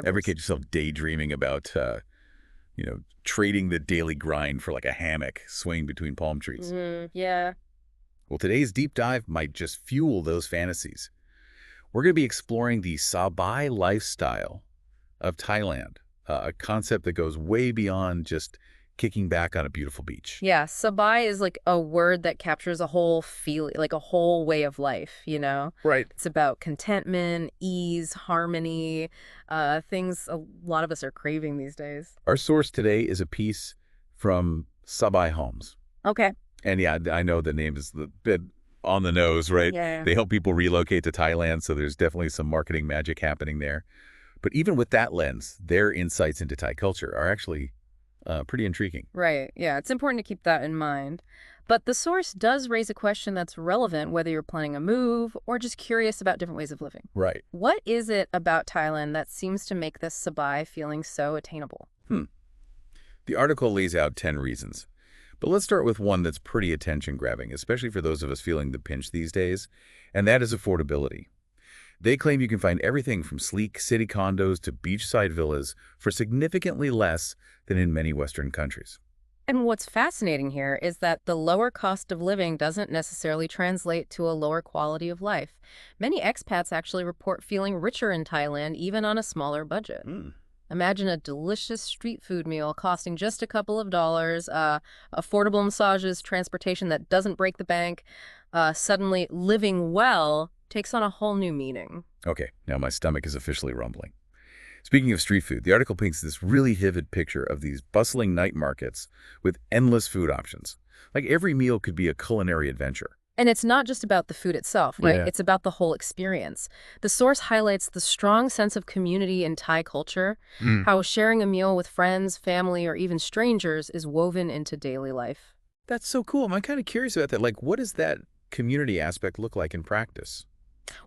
Ever catch yourself daydreaming about, trading the daily grind for like a hammock swaying between palm trees? Yeah. Well, today's deep dive might just fuel those fantasies. We're going to be exploring the Sabai lifestyle of Thailand, a concept that goes way beyond just kicking back on a beautiful beach. Yeah, Sabai is like a word that captures a whole feeling, like a whole way of life, you know? Right. It's about contentment, ease, harmony, things a lot of us are craving these days. Our source today is a piece from Sabai Homes. Okay. And yeah, I know the name is a bit on the nose, right? Yeah. They help people relocate to Thailand, so there's definitely some marketing magic happening there. But even with that lens, their insights into Thai culture are actually pretty intriguing. Right. Yeah, it's important to keep that in mind. But the source does raise a question that's relevant whether you're planning a move or just curious about different ways of living. Right. What is it about Thailand that seems to make this Sabai feeling so attainable? The article lays out 10 reasons. But let's start with one that's pretty attention-grabbing, especially for those of us feeling the pinch these days, and that is affordability. They claim you can find everything from sleek city condos to beachside villas for significantly less than in many Western countries. And what's fascinating here is that the lower cost of living doesn't necessarily translate to a lower quality of life. Many expats actually report feeling richer in Thailand, even on a smaller budget. Hmm. Imagine a delicious street food meal costing just a couple of dollars, affordable massages, transportation that doesn't break the bank. Suddenly, living well takes on a whole new meaning. Okay, now my stomach is officially rumbling. Speaking of street food, the article paints this really vivid picture of these bustling night markets with endless food options. Like every meal could be a culinary adventure. And it's not just about the food itself, right? Yeah. It's about the whole experience. The source highlights the strong sense of community in Thai culture, Mm. how sharing a meal with friends, family, or even strangers is woven into daily life. That's so cool. I'm kind of curious about that. Like, what does that community aspect look like in practice?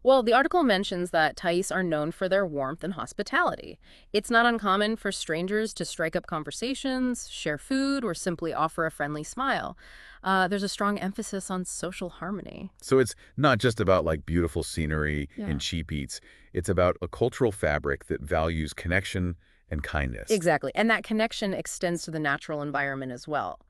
Well, the article mentions that Thais are known for their warmth and hospitality. It's not uncommon for strangers to strike up conversations, share food, or simply offer a friendly smile. There's a strong emphasis on social harmony. So it's not just about like beautiful scenery Yeah. and cheap eats. It's about a cultural fabric that values connection and kindness. Exactly. And that connection extends to the natural environment as well.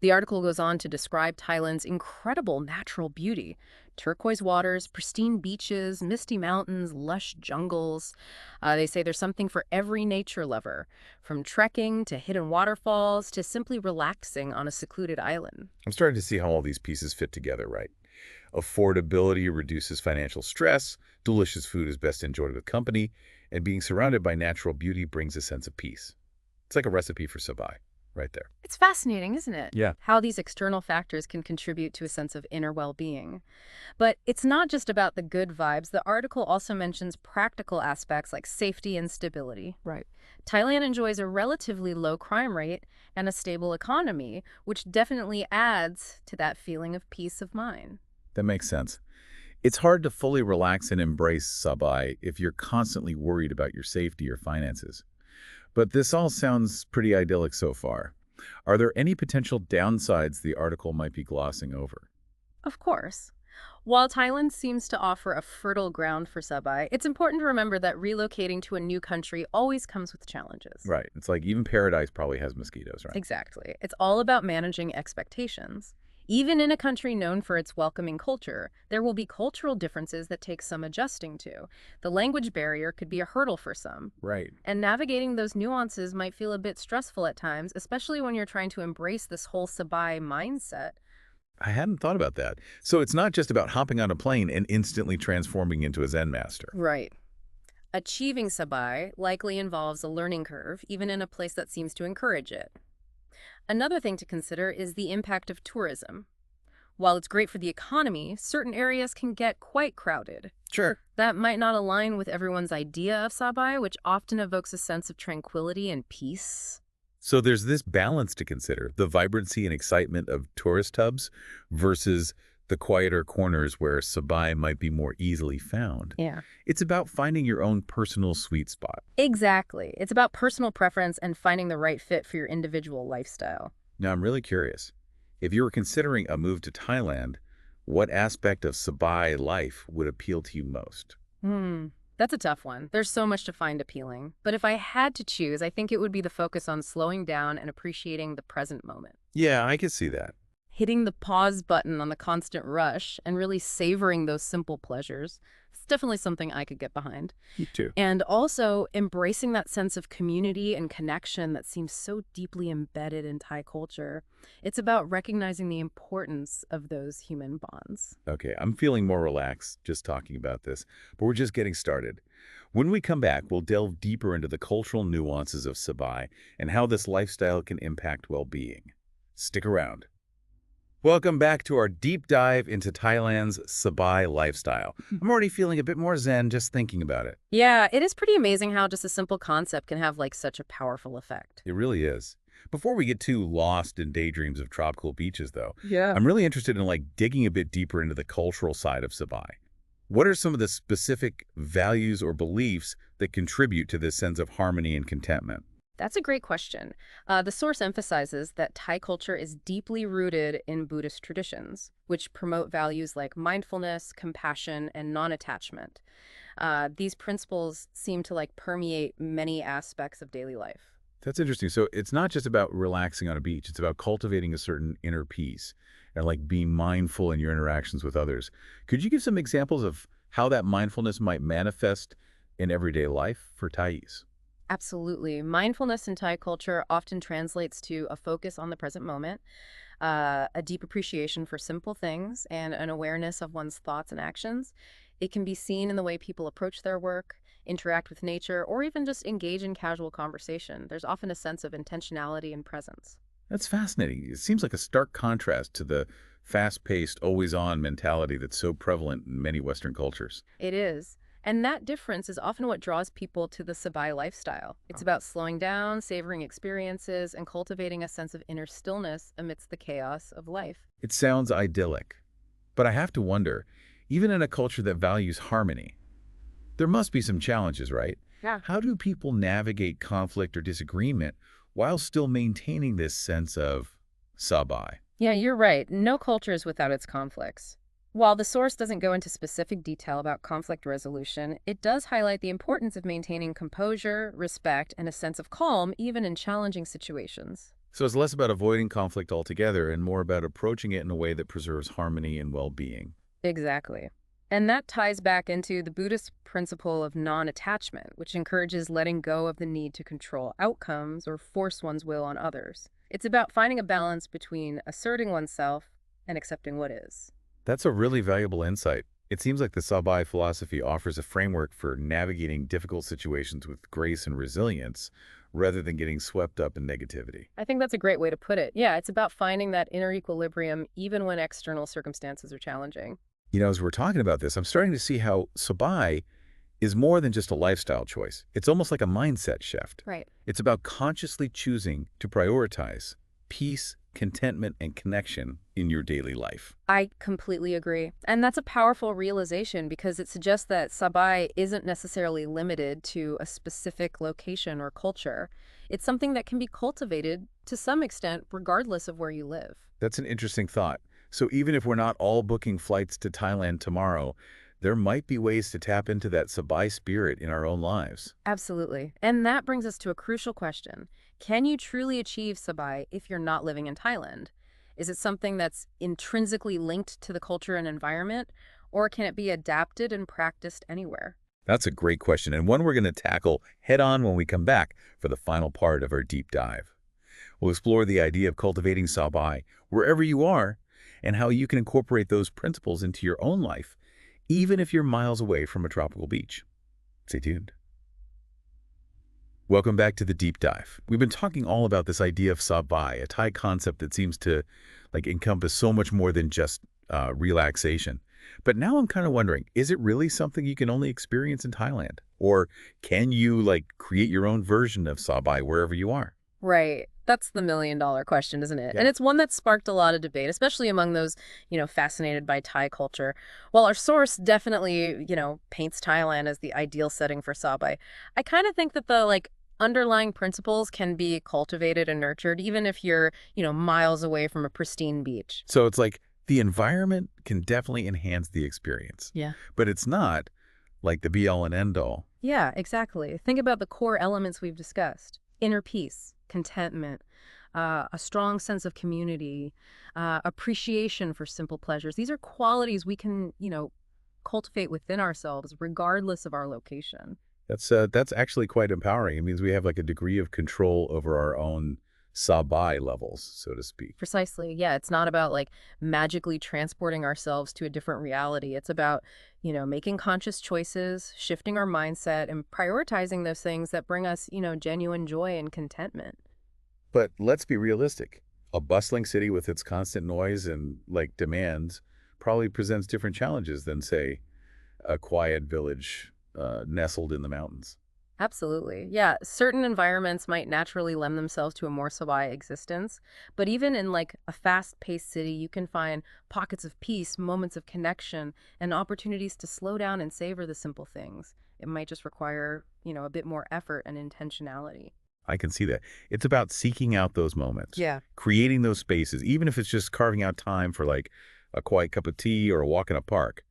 The article goes on to describe Thailand's incredible natural beauty. Turquoise waters, pristine beaches, misty mountains, lush jungles. They say there's something for every nature lover, from trekking to hidden waterfalls to simply relaxing on a secluded island. I'm starting to see how all these pieces fit together, right? Affordability reduces financial stress, delicious food is best enjoyed with company, and being surrounded by natural beauty brings a sense of peace. It's like a recipe for Sabai, right there. It's fascinating, isn't it? Yeah. How these external factors can contribute to a sense of inner well-being. But it's not just about the good vibes. The article also mentions practical aspects like safety and stability. Right. Thailand enjoys a relatively low crime rate and a stable economy, which definitely adds to that feeling of peace of mind. That makes sense. It's hard to fully relax and embrace Sabai if you're constantly worried about your safety or finances. But this all sounds pretty idyllic so far. Are there any potential downsides the article might be glossing over? Of course. While Thailand seems to offer a fertile ground for Sabai, it's important to remember that relocating to a new country always comes with challenges. Right. It's like even paradise probably has mosquitoes, right? Exactly. It's all about managing expectations. Even in a country known for its welcoming culture, there will be cultural differences that take some adjusting to. The language barrier could be a hurdle for some. Right. And navigating those nuances might feel a bit stressful at times, especially when you're trying to embrace this whole Sabai mindset. I hadn't thought about that. So it's not just about hopping on a plane and instantly transforming into a Zen master. Right. Achieving Sabai likely involves a learning curve, even in a place that seems to encourage it. Another thing to consider is the impact of tourism. While it's great for the economy, certain areas can get quite crowded. Sure. That might not align with everyone's idea of Sabai, which often evokes a sense of tranquility and peace. So there's this balance to consider, the vibrancy and excitement of tourist hubs versus the quieter corners where Sabai might be more easily found. Yeah. It's about finding your own personal sweet spot. Exactly. It's about personal preference and finding the right fit for your individual lifestyle. Now, I'm really curious. If you were considering a move to Thailand, what aspect of Sabai life would appeal to you most? That's a tough one. There's so much to find appealing. But if I had to choose, I think it would be the focus on slowing down and appreciating the present moment. Yeah, I can see that. Hitting the pause button on the constant rush and really savoring those simple pleasures. It's definitely something I could get behind. Me too. And also embracing that sense of community and connection that seems so deeply embedded in Thai culture. It's about recognizing the importance of those human bonds. Okay, I'm feeling more relaxed just talking about this, but we're just getting started. When we come back, we'll delve deeper into the cultural nuances of Sabai and how this lifestyle can impact well-being. Stick around. Welcome back to our deep dive into Thailand's Sabai lifestyle. I'm already feeling a bit more zen just thinking about it. Yeah, it is pretty amazing how just a simple concept can have like such a powerful effect. It really is. Before we get too lost in daydreams of tropical beaches, though, Yeah. I'm really interested in digging a bit deeper into the cultural side of Sabai. What are some of the specific values or beliefs that contribute to this sense of harmony and contentment? That's a great question. The source emphasizes that Thai culture is deeply rooted in Buddhist traditions, which promote values like mindfulness, compassion, and non-attachment. These principles seem to permeate many aspects of daily life. That's interesting. So it's not just about relaxing on a beach. It's about cultivating a certain inner peace and being mindful in your interactions with others. Could you give some examples of how that mindfulness might manifest in everyday life for Thais? Absolutely. Mindfulness in Thai culture often translates to a focus on the present moment, a deep appreciation for simple things, and an awareness of one's thoughts and actions. It can be seen in the way people approach their work, interact with nature, or even just engage in casual conversation. There's often a sense of intentionality and presence. That's fascinating. It seems like a stark contrast to the fast-paced, always-on mentality that's so prevalent in many Western cultures. It is. And that difference is often what draws people to the Sabai lifestyle. It's about slowing down, savoring experiences, and cultivating a sense of inner stillness amidst the chaos of life. It sounds idyllic, but I have to wonder, even in a culture that values harmony, there must be some challenges, right? Yeah. How do people navigate conflict or disagreement while still maintaining this sense of Sabai? Yeah, you're right. No culture is without its conflicts. While the source doesn't go into specific detail about conflict resolution, it does highlight the importance of maintaining composure, respect, and a sense of calm even in challenging situations. So it's less about avoiding conflict altogether and more about approaching it in a way that preserves harmony and well-being. Exactly. And that ties back into the Buddhist principle of non-attachment, which encourages letting go of the need to control outcomes or force one's will on others. It's about finding a balance between asserting oneself and accepting what is. That's a really valuable insight. It seems like the Sabai philosophy offers a framework for navigating difficult situations with grace and resilience rather than getting swept up in negativity. I think that's a great way to put it. Yeah, it's about finding that inner equilibrium even when external circumstances are challenging. As we're talking about this, I'm starting to see how Sabai is more than just a lifestyle choice. It's almost like a mindset shift. Right. It's about consciously choosing to prioritize peace, contentment, and connection in your daily life. I completely agree. And that's a powerful realization because it suggests that Sabai isn't necessarily limited to a specific location or culture. It's something that can be cultivated to some extent regardless of where you live. That's an interesting thought. So even if we're not all booking flights to Thailand tomorrow, there might be ways to tap into that Sabai spirit in our own lives. Absolutely. And that brings us to a crucial question. Can you truly achieve Sabai if you're not living in Thailand? Is it something that's intrinsically linked to the culture and environment, or can it be adapted and practiced anywhere? That's a great question, and one we're going to tackle head-on when we come back for the final part of our deep dive. We'll explore the idea of cultivating Sabai wherever you are and how you can incorporate those principles into your own life, even if you're miles away from a tropical beach. Stay tuned. Welcome back to the deep dive. We've been talking all about this idea of Sabai, a Thai concept that seems to encompass so much more than just relaxation. But now I'm kind of wondering, is it really something you can only experience in Thailand? Or can you create your own version of Sabai wherever you are? Right. That's the million-dollar question, isn't it? Yeah. And it's one that sparked a lot of debate, especially among those, fascinated by Thai culture. While our source definitely, paints Thailand as the ideal setting for Sabai, I kind of think that the, underlying principles can be cultivated and nurtured, even if you're, miles away from a pristine beach. So it's the environment can definitely enhance the experience. Yeah. But it's not like the be-all and end-all. Yeah, exactly. Think about the core elements we've discussed. Inner peace, contentment, a strong sense of community, appreciation for simple pleasures. These are qualities we can, cultivate within ourselves regardless of our location. That's actually quite empowering. It means we have like a degree of control over our own Sabai levels, so to speak. Precisely. Yeah, it's not about like magically transporting ourselves to a different reality. It's about, making conscious choices, shifting our mindset, and prioritizing those things that bring us, genuine joy and contentment. But let's be realistic. A bustling city with its constant noise and like demands probably presents different challenges than, say, a quiet village nestled in the mountains. Absolutely. Yeah, certain environments might naturally lend themselves to a more Sabai existence, but even in like a fast-paced city, you can find pockets of peace, moments of connection, and opportunities to slow down and savor the simple things. It might just require, a bit more effort and intentionality. I can see that. It's about seeking out those moments, Yeah. creating those spaces, even if it's just carving out time for like a quiet cup of tea or a walk in a park.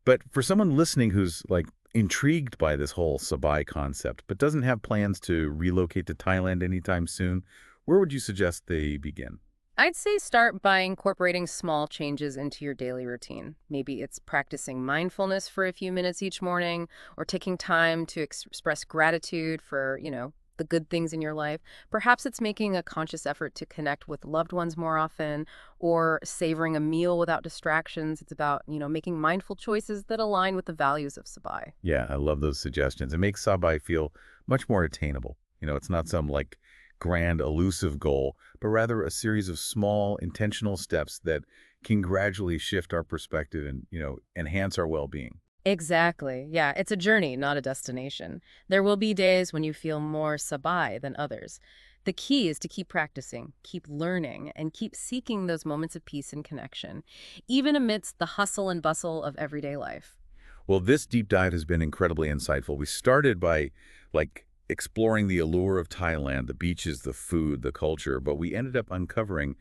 But for someone listening who's like intrigued by this whole Sabai concept, but doesn't have plans to relocate to Thailand anytime soon, where would you suggest they begin? I'd say start by incorporating small changes into your daily routine. Maybe it's practicing mindfulness for a few minutes each morning or taking time to express gratitude for, the good things in your life. Perhaps it's making a conscious effort to connect with loved ones more often or savoring a meal without distractions. It's about, making mindful choices that align with the values of Sabai. Yeah, I love those suggestions. It makes Sabai feel much more attainable. It's not some like grand elusive goal, but rather a series of small intentional steps that can gradually shift our perspective and, enhance our well-being. Exactly. Yeah, it's a journey, not a destination. There will be days when you feel more sabai than others. The key is to keep practicing, keep learning, and keep seeking those moments of peace and connection, even amidst the hustle and bustle of everyday life. Well, this deep dive has been incredibly insightful. We started by like exploring the allure of Thailand, the beaches, the food, the culture, but we ended up uncovering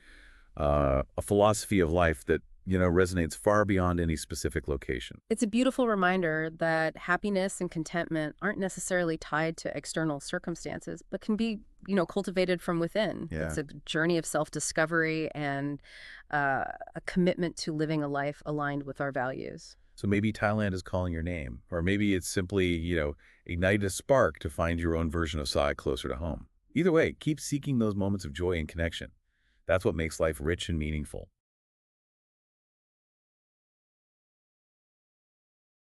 a philosophy of life that, resonates far beyond any specific location. It's a beautiful reminder that happiness and contentment aren't necessarily tied to external circumstances, but can be, cultivated from within. Yeah. It's a journey of self-discovery and a commitment to living a life aligned with our values. So maybe Thailand is calling your name, or maybe it's simply, ignite a spark to find your own version of Sai closer to home. Either way, keep seeking those moments of joy and connection. That's what makes life rich and meaningful.